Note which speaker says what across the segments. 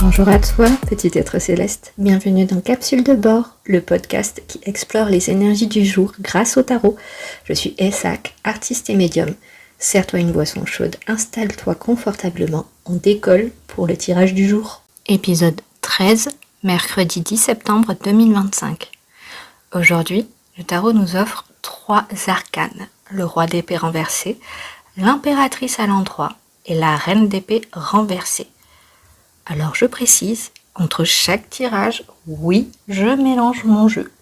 Speaker 1: Bonjour à toi, petit être céleste. Bienvenue dans Capsule de bord, le podcast qui explore les énergies du jour grâce au tarot. Je suis Esak, artiste et médium. Serre-toi une boisson chaude, installe-toi confortablement. On décolle pour le tirage du jour. Épisode 13, mercredi 10 septembre 2025. Aujourd'hui, le tarot nous offre 3 arcanes. Le roi d'épée renversé, l'impératrice à l'endroit et la reine d'épée renversée. Alors je précise, entre chaque tirage, oui, je mélange mon jeu.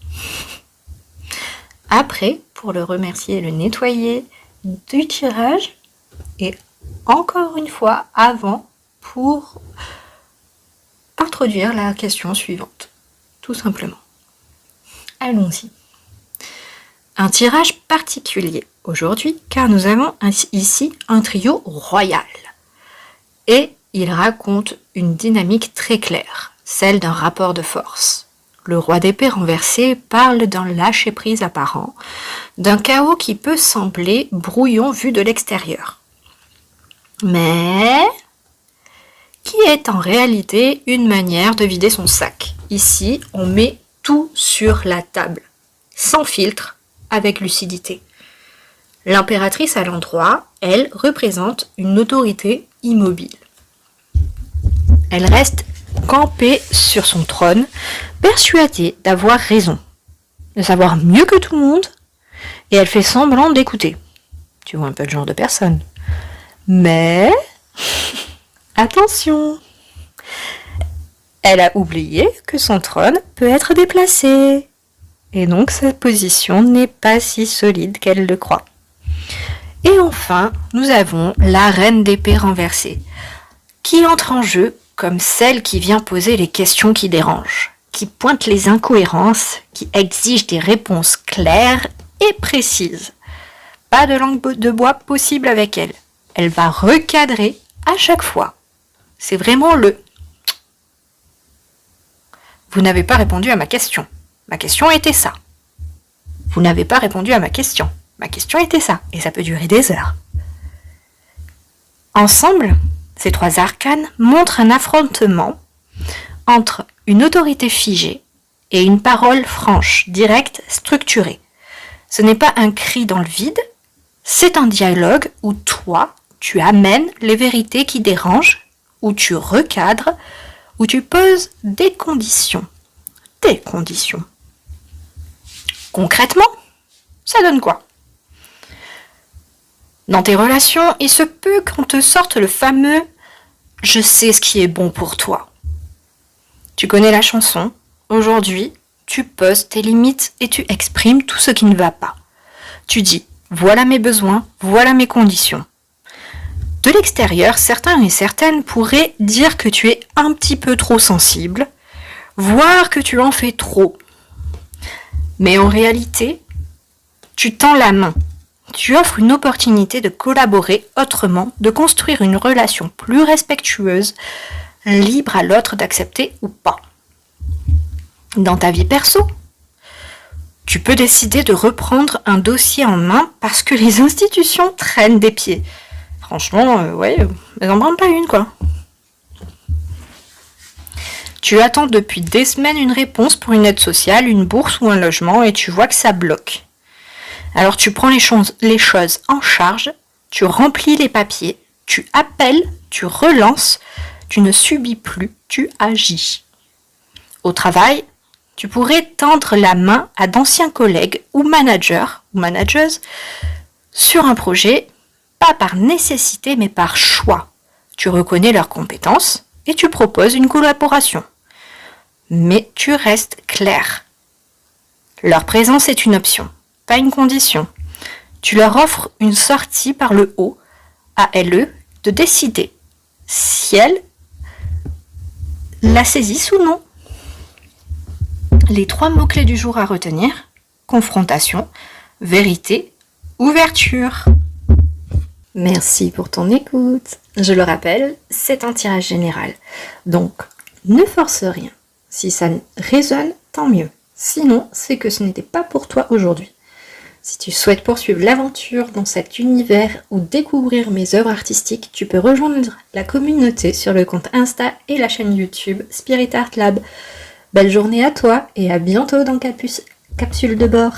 Speaker 1: Après, pour le remercier et le nettoyer du tirage, et encore une fois avant, pour introduire la question suivante, tout simplement. Allons-y. Un tirage particulier aujourd'hui, car nous avons ici un trio royal. Et il raconte une dynamique très claire, celle d'un rapport de force. Le roi d'épée renversé parle d'un lâcher-prise apparent, d'un chaos qui peut sembler brouillon vu de l'extérieur. Mais qui est en réalité une manière de vider son sac. Ici, on met tout sur la table, sans filtre, avec lucidité. L'impératrice à l'endroit, elle, représente une autorité immobile. Elle reste campée sur son trône, persuadée d'avoir raison, de savoir mieux que tout le monde, et elle fait semblant d'écouter. Tu vois un peu le genre de personne. Mais, attention, elle a oublié que son trône peut être déplacé, et donc sa position n'est pas si solide qu'elle le croit. Et enfin, nous avons la reine d'épée renversée, qui entre en jeu comme celle qui vient poser les questions qui dérangent, qui pointe les incohérences, qui exige des réponses claires et précises. Pas de langue de bois possible avec elle. Elle va recadrer à chaque fois. C'est vraiment le « Vous n'avez pas répondu à ma question. Ma question était ça. Vous n'avez pas répondu à ma question. Ma question était ça. » Et ça peut durer des heures. Ensemble, ces 3 arcanes montrent un affrontement entre une autorité figée et une parole franche, directe, structurée. Ce n'est pas un cri dans le vide, c'est un dialogue où toi, tu amènes les vérités qui dérangent, où tu recadres, où tu poses des conditions. Tes conditions. Concrètement, ça donne quoi ? Dans tes relations, il se peut qu'on te sorte le fameux « je sais ce qui est bon pour toi ». Tu connais la chanson. Aujourd'hui, tu poses tes limites et tu exprimes tout ce qui ne va pas. Tu dis « voilà mes besoins, voilà mes conditions ». De l'extérieur, certains et certaines pourraient dire que tu es un petit peu trop sensible, voire que tu en fais trop. Mais en réalité, tu tends la main. Tu offres une opportunité de collaborer autrement, de construire une relation plus respectueuse, libre à l'autre d'accepter ou pas. Dans ta vie perso, tu peux décider de reprendre un dossier en main parce que les institutions traînent des pieds. Franchement, elles n'en prennent pas une, quoi. Tu attends depuis des semaines une réponse pour une aide sociale, une bourse ou un logement et tu vois que ça bloque. Alors tu prends les choses en charge, tu remplis les papiers, tu appelles, tu relances, tu ne subis plus, tu agis. Au travail, tu pourrais tendre la main à d'anciens collègues ou managers ou manageuses sur un projet, pas par nécessité mais par choix. Tu reconnais leurs compétences et tu proposes une collaboration. Mais tu restes clair. Leur présence est une option. Pas une condition. Tu leur offres une sortie par le haut, à elles de décider si elles la saisissent ou non. Les 3 mots-clés du jour à retenir: confrontation, vérité, ouverture. Merci pour ton écoute. Je le rappelle, c'est un tirage général. Donc, ne force rien. Si ça résonne, tant mieux. Sinon, c'est que ce n'était pas pour toi aujourd'hui. Si tu souhaites poursuivre l'aventure dans cet univers ou découvrir mes œuvres artistiques, tu peux rejoindre la communauté sur le compte Insta et la chaîne YouTube Spirit Art Lab. Belle journée à toi et à bientôt dans Capsule de bord.